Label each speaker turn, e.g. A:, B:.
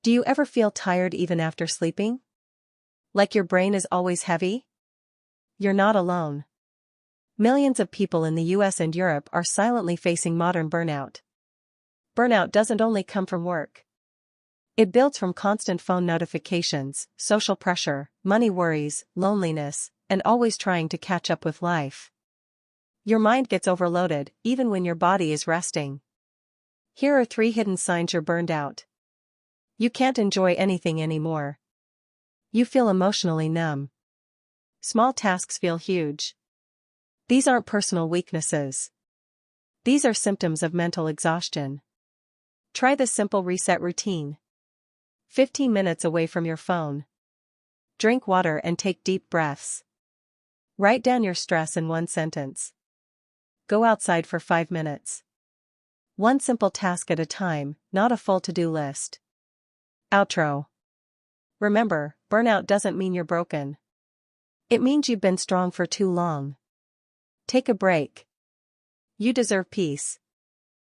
A: Do you ever feel tired even after sleeping? Like your brain is always heavy? You're not alone. Millions of people in the US and Europe are silently facing modern burnout. Burnout doesn't only come from work. It builds from constant phone notifications, social pressure, money worries, loneliness, and always trying to catch up with life. Your mind gets overloaded, even when your body is resting. Here are 3 hidden signs you're burned out. You can't enjoy anything anymore. You feel emotionally numb. Small tasks feel huge. These aren't personal weaknesses. These are symptoms of mental exhaustion. Try this simple reset routine. 15 minutes away from your phone. Drink water and take deep breaths. Write down your stress in 1 sentence. Go outside for 5 minutes. One simple task at a time, not a full to-do list. Outro. Remember, burnout doesn't mean you're broken. It means you've been strong for too long. Take a break. You deserve peace.